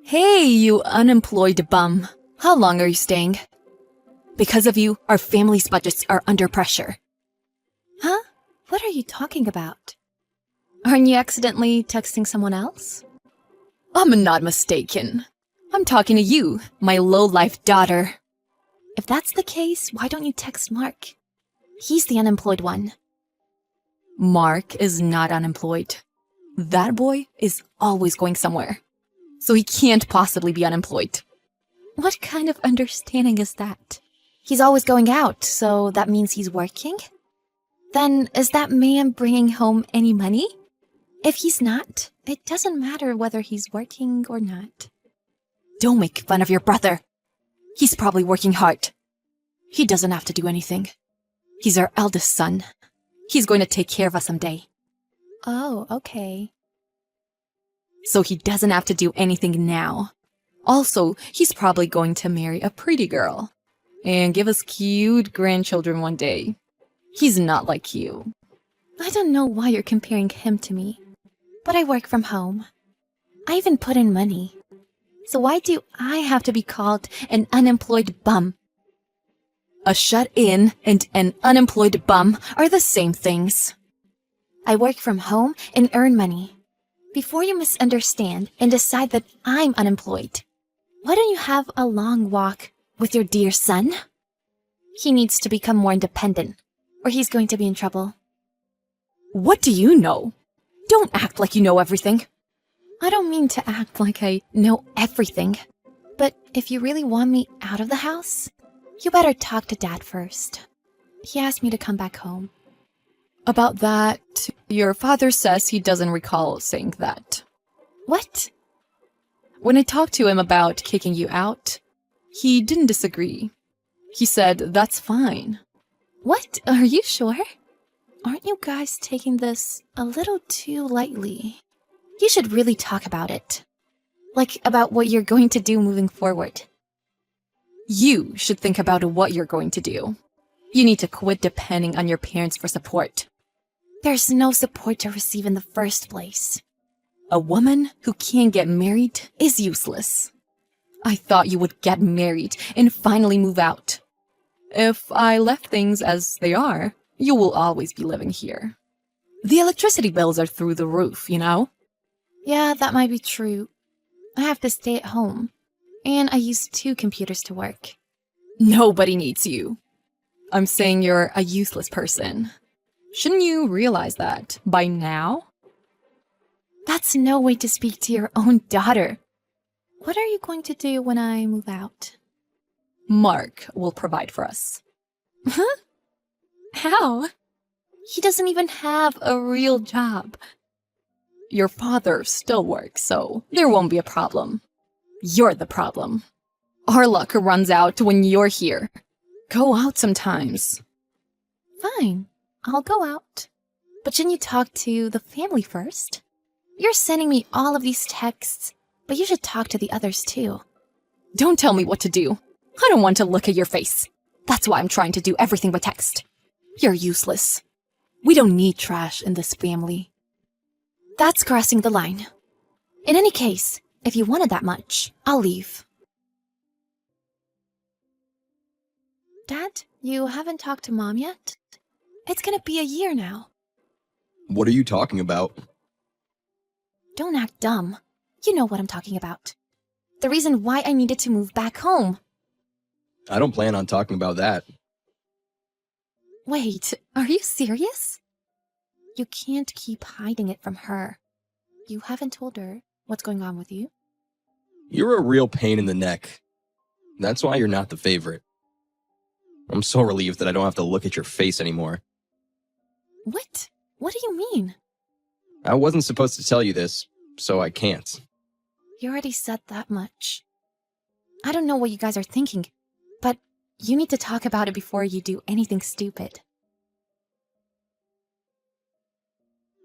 Hey, you unemployed bum. How long are you staying? Because of you, our family's budgets are under pressure. Huh? What are you talking about? Aren't you accidentally texting someone else? I'm not mistaken. I'm talking to you, my low-life daughter. If that's the case, why don't you text Mark? He's the unemployed one. Mark is not unemployed. That boy is always going somewhere. So he can't possibly be unemployed. What kind of understanding is that? He's always going out, so that means he's working? Then is that man bringing home any money? If he's not, it doesn't matter whether he's working or not. Don't make fun of your brother. He's probably working hard. He doesn't have to do anything. He's our eldest son. He's going to take care of us someday. Oh, okay. So he doesn't have to do anything now. Also, he's probably going to marry a pretty girl and give us cute grandchildren one day. He's not like you. I don't know why you're comparing him to me, but I work from home. I even put in money. So why do I have to be called an unemployed bum? A shut-in and an unemployed bum are the same things. I work from home and earn money. Before you misunderstand and decide that I'm unemployed, why don't you have a long walk with your dear son? He needs to become more independent, or he's going to be in trouble. What do you know? Don't act like you know everything. I don't mean to act like I know everything, but if you really want me out of the house, you better talk to Dad first. He asked me to come back home. About that, your father says he doesn't recall saying that. What? When I talked to him about kicking you out, he didn't disagree. He said that's fine. What? Are you sure? Aren't you guys taking this a little too lightly? You should really talk about it. Like about what you're going to do moving forward. You should think about what you're going to do. You need to quit depending on your parents for support. There's no support to receive in the first place. A woman who can't get married is useless. I thought you would get married and finally move out. If I left things as they are, you will always be living here. The electricity bills are through the roof, you know? Yeah, that might be true. I have to stay at home, and I use 2 computers to work. Nobody needs you. I'm saying you're a useless person. Shouldn't you realize that by now? That's no way to speak to your own daughter. What are you going to do when I move out? Mark will provide for us. Huh? How? He doesn't even have a real job. Your father still works, so there won't be a problem. You're the problem. Our luck runs out when you're here. Go out sometimes. Fine, I'll go out. But shouldn't you talk to the family first? You're sending me all of these texts, but you should talk to the others too. Don't tell me what to do. I don't want to look at your face. That's why I'm trying to do everything by text. You're useless. We don't need trash in this family. That's crossing the line. In any case, if you wanted that much, I'll leave. Dad, you haven't talked to Mom yet? It's gonna be a year now. What are you talking about? Don't act dumb. You know what I'm talking about. The reason why I needed to move back home. I don't plan on talking about that. Wait, are you serious? You can't keep hiding it from her. You haven't told her what's going on with you? You're a real pain in the neck. That's why you're not the favorite. I'm so relieved that I don't have to look at your face anymore. What? What do you mean? I wasn't supposed to tell you this, so I can't. You already said that much. I don't know what you guys are thinking, but you need to talk about it before you do anything stupid.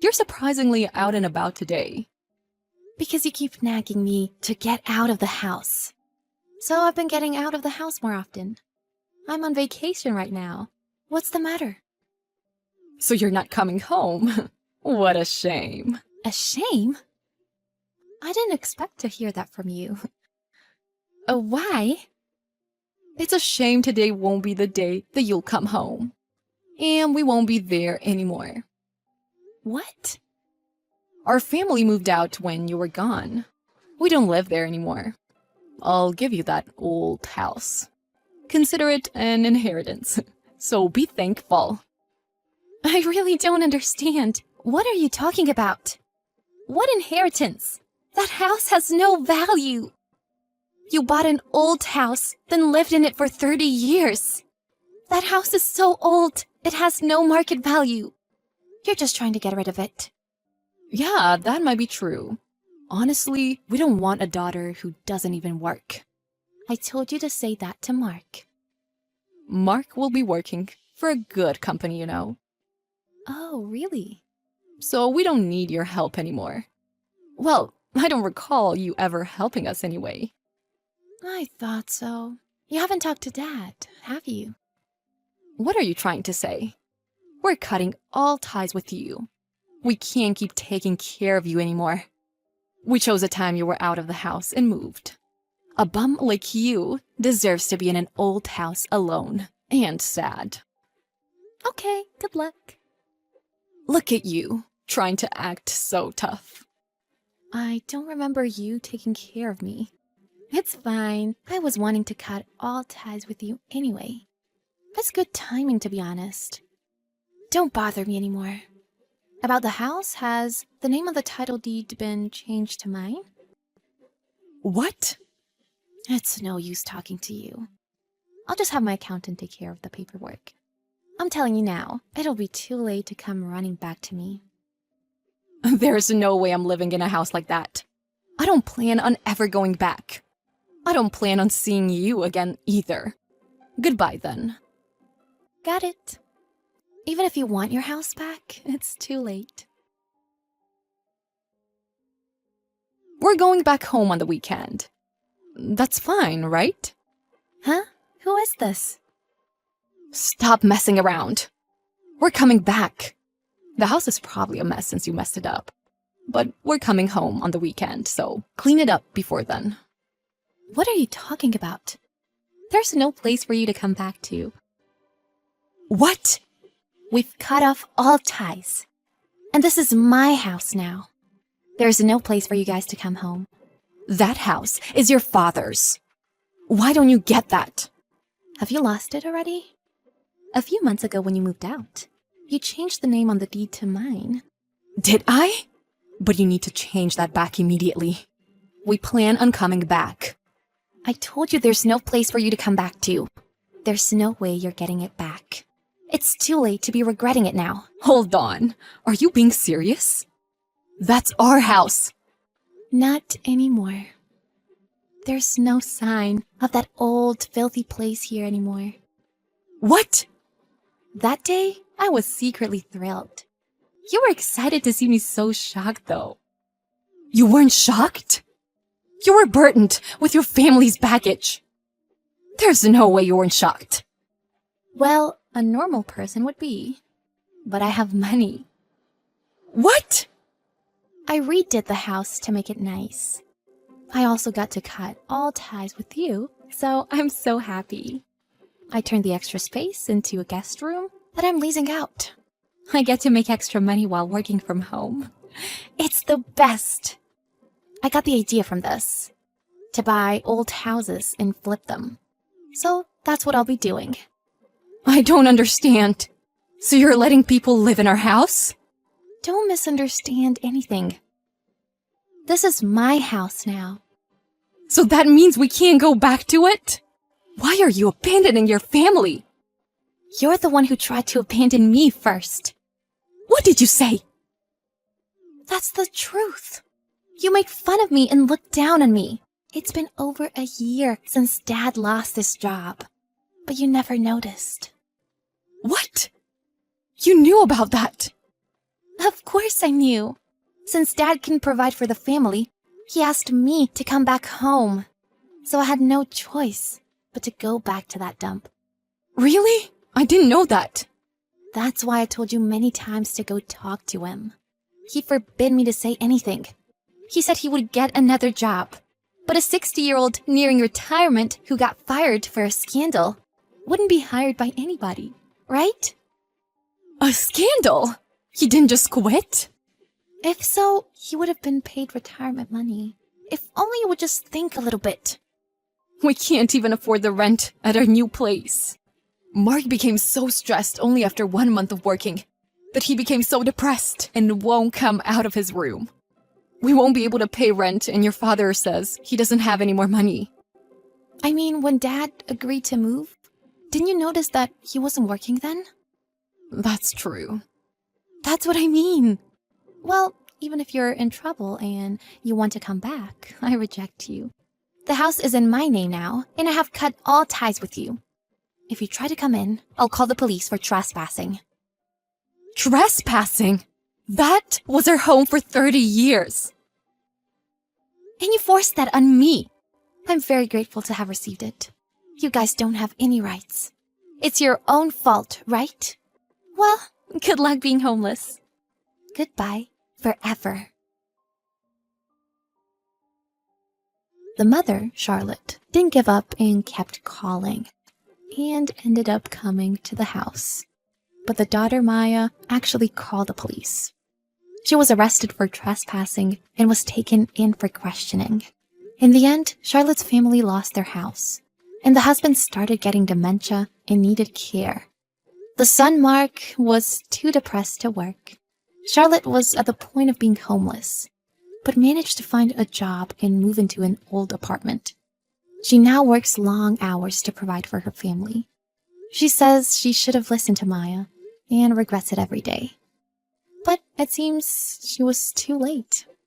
You're surprisingly out and about today. Because you keep nagging me to get out of the house. So I've been getting out of the house more often. I'm on vacation right now. What's the matter? So you're not coming home. What a shame. A shame? I didn't expect to hear that from you. Why? It's a shame today won't be the day that you'll come home. And we won't be there anymore. What? Our family moved out when you were gone. We don't live there anymore. I'll give you that old house. Consider it an inheritance. So be thankful. I really don't understand. What are you talking about? What inheritance? That house has no value. You bought an old house, then lived in it for 30 years. That house is so old, it has no market value. You're just trying to get rid of it. Yeah, that might be true. Honestly, we don't want a daughter who doesn't even work. I told you to say that to Mark. Mark will be working for a good company, you know. Oh, really? So we don't need your help anymore. Well, I don't recall you ever helping us anyway. I thought so. You haven't talked to Dad, have you? What are you trying to say? We're cutting all ties with you. We can't keep taking care of you anymore. We chose a time you were out of the house and moved. A bum like you deserves to be in an old house alone and sad. Okay, good luck. Look at you, trying to act so tough. I don't remember you taking care of me. It's fine. I was wanting to cut all ties with you anyway. It's good timing, to be honest. Don't bother me anymore. About the house, has the name of the title deed been changed to mine? What? It's no use talking to you. I'll just have my accountant take care of the paperwork. I'm telling you now, it'll be too late to come running back to me. There's no way I'm living in a house like that. I don't plan on ever going back. I don't plan on seeing you again either. Goodbye then. Got it. Even if you want your house back, it's too late. We're going back home on the weekend. That's fine, right? Huh? Who is this? Stop messing around. We're coming back. The house is probably a mess since you messed it up. But we're coming home on the weekend, so clean it up before then. What are you talking about? There's no place for you to come back to. What? We've cut off all ties. And this is my house now. There's no place for you guys to come home. That house is your father's. Why don't you get that? Have you lost it already? A few months ago when you moved out, you changed the name on the deed to mine. Did I? But you need to change that back immediately. We plan on coming back. I told you there's no place for you to come back to. There's no way you're getting it back. It's too late to be regretting it now. Hold on. Are you being serious? That's our house. Not anymore. There's no sign of that old, filthy place here anymore. What? That day, I was secretly thrilled. You were excited to see me so shocked, though. You weren't shocked? You were burdened with your family's baggage. There's no way you weren't shocked. Well, a normal person would be. But I have money. What? I redid the house to make it nice. I also got to cut all ties with you, so I'm so happy. I turned the extra space into a guest room that I'm leasing out. I get to make extra money while working from home. It's the best. I got the idea from this. To buy old houses and flip them. So that's what I'll be doing. I don't understand. So you're letting people live in our house? Don't misunderstand anything. This is my house now. So that means we can't go back to it? Why are you abandoning your family? You're the one who tried to abandon me first. What did you say? That's the truth. You make fun of me and look down on me. It's been over a year since Dad lost his job, but you never noticed. What? You knew about that? Of course I knew. Since Dad couldn't provide for the family, he asked me to come back home. So I had no choice but to go back to that dump. Really? I didn't know that. That's why I told you many times to go talk to him. He forbid me to say anything. He said he would get another job. But a 60-year-old nearing retirement who got fired for a scandal wouldn't be hired by anybody, right? A scandal? He didn't just quit? If so, he would have been paid retirement money. If only you would just think a little bit. We can't even afford the rent at our new place. Mark became so stressed only after 1 month of working that he became so depressed and won't come out of his room. We won't be able to pay rent, and your father says he doesn't have any more money. I mean, when Dad agreed to move, didn't you notice that he wasn't working then? That's true. That's what I mean. Well, even if you're in trouble and you want to come back, I reject you. The house is in my name now, and I have cut all ties with you. If you try to come in, I'll call the police for trespassing. Trespassing? That was our home for 30 years. And you forced that on me. I'm very grateful to have received it. You guys don't have any rights. It's your own fault, right? Well, good luck being homeless. Goodbye forever. The mother, Charlotte, didn't give up and kept calling, and ended up coming to the house. But the daughter, Maya, actually called the police. She was arrested for trespassing and was taken in for questioning. In the end, Charlotte's family lost their house, and the husband started getting dementia and needed care. The son, Mark, was too depressed to work. Charlotte was at the point of being homeless, but managed to find a job and move into an old apartment. She now works long hours to provide for her family. She says she should have listened to Maya and regrets it every day. But it seems she was too late.